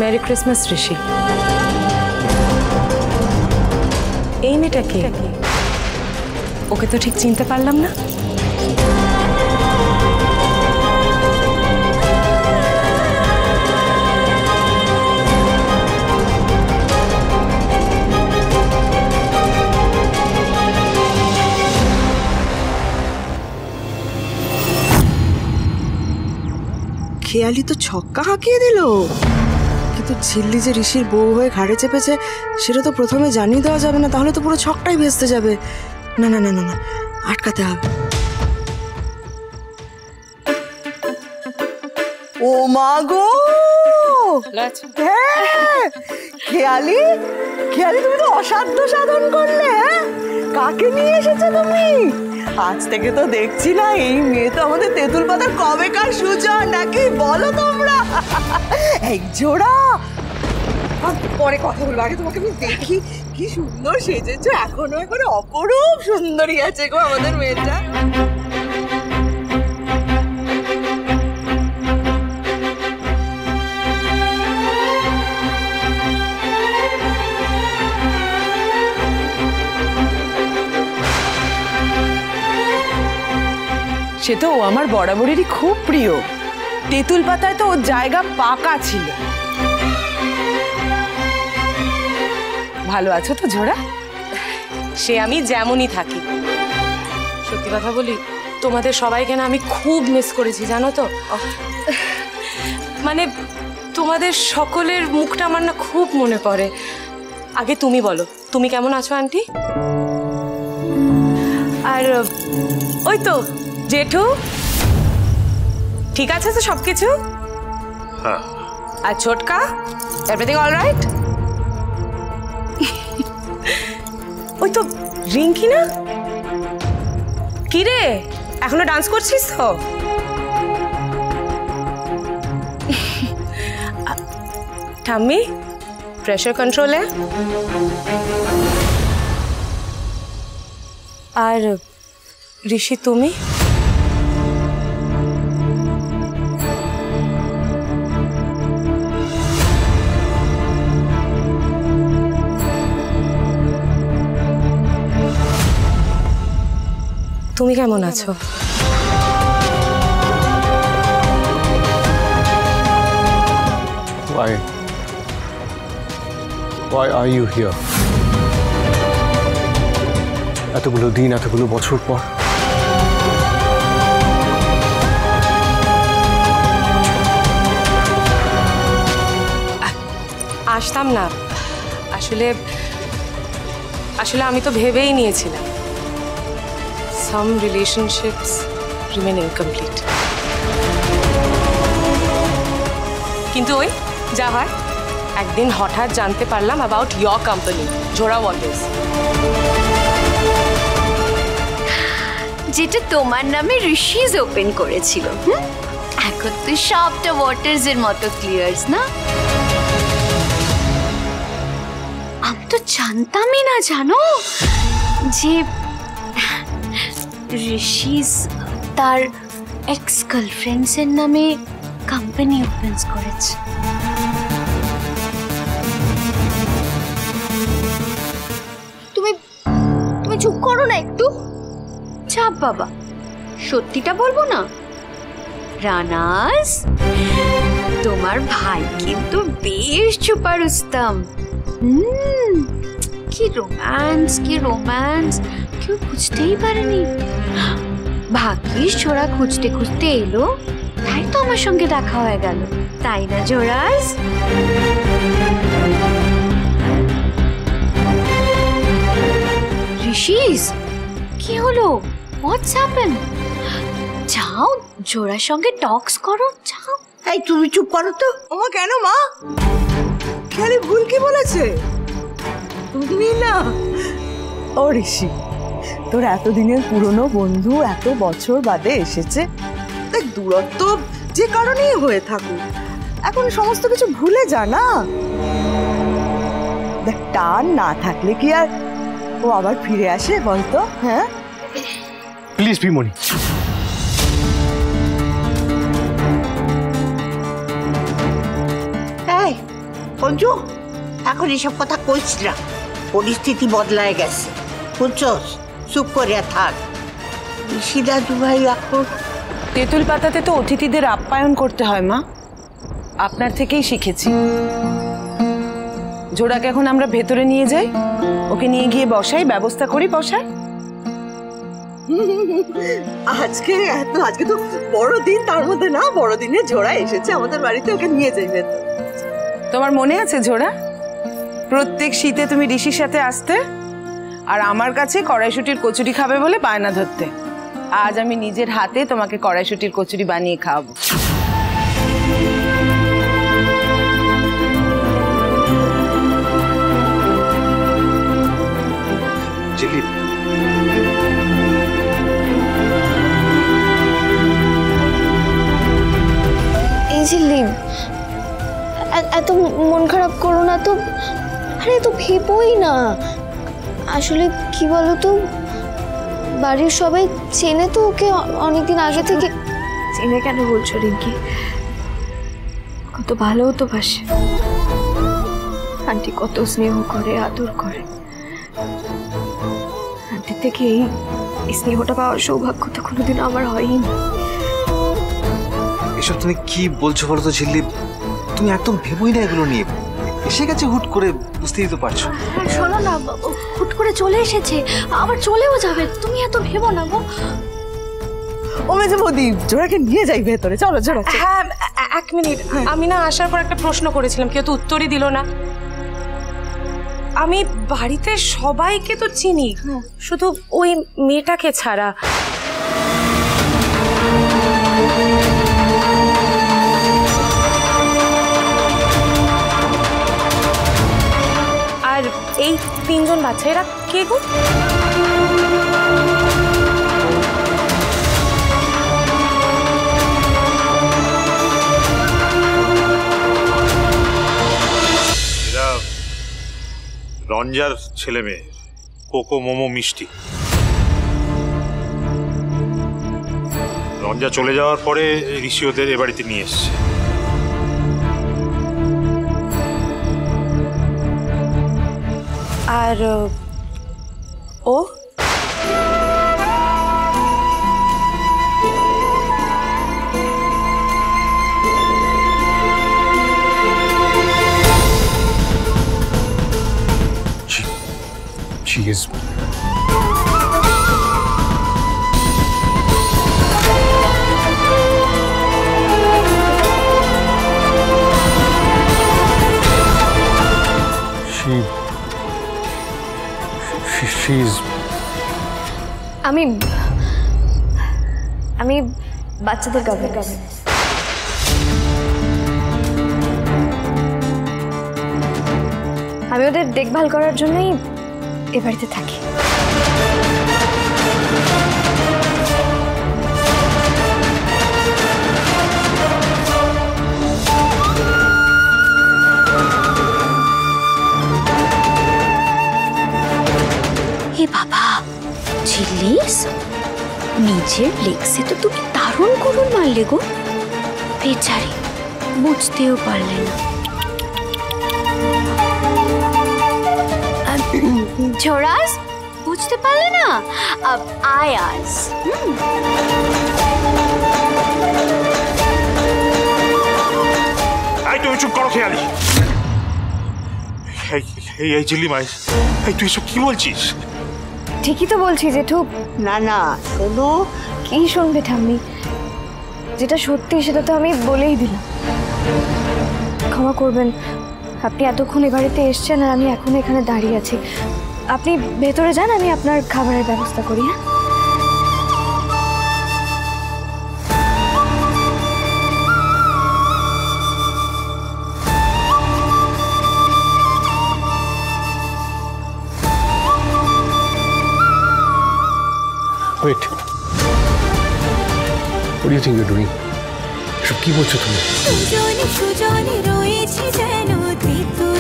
Merry Christmas ঋষি। এই মেয়েটা কে? ওকে তো ঠিক চিনতে পারলাম না। খেয়ালি তো ছক্কা হাঁকিয়ে দিল, কিন্তু ঝিল্লি যে ঋষির বউ হয়ে ঘাড়ে চেপেছে সেটা তো প্রথমে জানিয়ে দেওয়া যাবে না, তাহলে তো পুরো ছকটাই ভেস্তে যাবে। না না না না না, আটকাতে হবে। ও মা গো, খেয়ালি খেয়ালি তুমি তো অসাধ্য সাধন করলে। হ্যাঁ, কাকে নিয়ে এসেছো তুমি? আজ থেকে তো দেখছি না এই মেয়ে তো আমাদের তেঁতুল পাতার কবেকার সুজন নাকি, বলো তোমরা? এক জোড়া। পরে কথা বলবো, আগে তোমাকে আমি দেখি। কি সুন্দর সেজেছো, এখনো অপরূপ সুন্দরী আছে গো আমাদের মেয়েটা। সে তো ও আমার বরাবরেরই খুব প্রিয়। তেঁতুল পাতায় তো ওর জায়গা পাকা ছিল। ভালো আছো তো ঝোড়া? সে আমি যেমনই থাকি, সত্যি কথা বলি তোমাদের সবাইকে না আমি খুব মিস করেছি, জানো তো। মানে তোমাদের সকলের মুখটা আমার না খুব মনে পড়ে। আগে তুমি বলো, তুমি কেমন আছো আন্টি? আর ওই তো জেঠু, ঠিক আছে তো সবকিছু? আর ছোটকা, এভরিথিং অল রাইট? ওই তো রিঙ্কি না, কি রে এখনো ডান্স করছিস তো? ঠাম্মি প্রেশার কন্ট্রোলে? আর ঋষি তুমি? তুমি কেমন আছো? Why are you here? এতগুলো দিন, এতগুলো বছর পর। আসতাম না, আসলে আমি তো ভেবেই নিয়েছিলাম some relationships remain incomplete. কিন্তু ওই যা হয়, একদিন হঠাৎ জানতে পারলাম about your company, Jhora waters. যেটা তোমার নামে ঋষিজ ওপেন করেছিল। এখন তো সবটা ওয়াটার্স এর মতো ক্লিয়ার্স না? আমি তো জানতামই না, জানো, যে ঋষিজ তার এক্স গার্লফ্রেন্ডস এর নামে কোম্পানি ওপেন করেছে। তুমি চুপ করো না একটু। চাপ বাবা, সত্যিটা বলবো না? রানাস, তোমার ভাই কিন্তু বেশ চুপা রুস্তম। কি রোম্যান্স, কেউ বুঝতেই পারেনি। ভাগ্যিস জোড়া খুঁজতে খুঁজতে এলো, তাই তো আমার সঙ্গে দেখা হয়ে গেল, তাই না জোড়াস? ঋষিস, কি হলো? হোয়াটস হ্যাপেন? যাও জোড়ার সঙ্গে টক্স করো, যাও। এই তুমি চুপ করো তো। ওমা, কেন মা? খেয়ালি ভুল কি বলেছে? তুমি না, ও ঋষি, তোর এতদিনের পুরনো বন্ধু এত বছর বাদে এসেছে। দেখ, দূরত্ব যে কারণেই হয়ে থাকুক, এখন সমস্ত কিছু ভুলে যা না। দেখ, টান না থাকলে কি আর ও আবার ফিরে আসে বলতো? হ্যাঁ, প্লিজ বিমনি। এই অঞ্জু, এখন এসব কথা কইস না, পরিস্থিতি বদলায় গেছে, বুঝছস? চুপ করে থাক। ঋষি দাদু ভাই এখন তেঁতুল পাতাতে তো অতিথিদের আপ্যায়ন করতে হয় মা, আপনার থেকেই শিখেছি। জোড়াকে এখন আমরা ভেতরে নিয়ে যাই, ওকে নিয়ে গিয়ে বসাই, ব্যবস্থা করি বসার। আজকে তো বড়দিন, তার মধ্যে না বড়দিনে জোড়া এসেছে আমাদের বাড়িতে, ওকে নিয়ে যাইবে। তোমার মনে আছে জোড়া, প্রত্যেক শীতে তুমি ঋষির সাথে আসতে আর আমার কাছে কড়াইশুটির কচুরি খাবে বলে বায়না ধরতে। আজ আমি নিজের হাতে তোমাকে কড়াইশুটির কচুরি বানিয়ে খাওয়াবো। এই যে লিম, এত মন খারাপ করো না তো। আরে তো ভেবোই না, আসলে কি বলো তো, বাড়ির সবাই চেনে তো ওকে অনেকদিন আগে থেকে। চেনে কেন বলছো রিঙ্কি? কত ভালো তো বাসে, আন্টি কত স্নেহ করে, আদর করে। আন্টির থেকে এই স্নেহটা পাওয়ার সৌভাগ্য তো কোনোদিন আমার হয়নি। এসব তুমি কি বলছো বলো তো ঝিল্লি? তুমি একদম ভেবোই না এগুলো নিয়ে, এসে গেছে হুট করে, বুঝতেই তো পারছো। শোনো না, হুট করে চলে এসেছে, আবার চলেও যাবে, তুমি এত ভেবো না গো। ও মেজে বৌদি, জোড়াকে নিয়ে যাই ভেতরে, চলো চলো। হ্যাঁ, এক মিনিট, আমি না আসার পর একটা প্রশ্ন করেছিলাম, কেউ তো উত্তরই দিল না। আমি বাড়িতে সবাইকে তো চিনি, শুধু ওই মেয়েটাকে ছাড়া। আর এই তিনজন বাচ্চা, এরা কে গো? এরা রঞ্জার ছেলে মেয়ে, কোকো, মোমো, মিষ্টি। রঞ্জা চলে যাওয়ার পরে ঋষি ওদের এ বাড়িতে নিয়ে এসছে। আর ও She is. She's. আমি বাচ্চাদের গার্ডেন। আমি ওদের দেখভাল করার জন্যই এ বাড়িতে থাকি। এ বাবা, ঝিল্লিস, নিজের লেগসে তো তুমি দারুণ করুন মারলে গো। বেচারি বুঝতেও পারলে না। ঝোড়াস, বুঝতে পারলে না? আয়াস। তুমি চুপ করো খেয়ালি। এই ঝিল্লি মাই, তুই এসব কি বলছিস? ঠিকই তো বলছি জেঠু। না না শোনো। কি শুনবে ঠাম্মি? যেটা সত্যি সেটা তো আমি বলেই দিলাম। ক্ষমা করবেন, আপনি এতক্ষণ এ বাড়িতে এসছেন আর আমি এখন এখানে দাঁড়িয়ে আছি। আপনি ভেতরে যান, আমি আপনার খাবারের ব্যবস্থা করি। হ্যাঁ, Wait. What do you think you're doing? সব কি বলছো তুমি? সুজনে সুজনে রয়েছে যেন তেঁতুল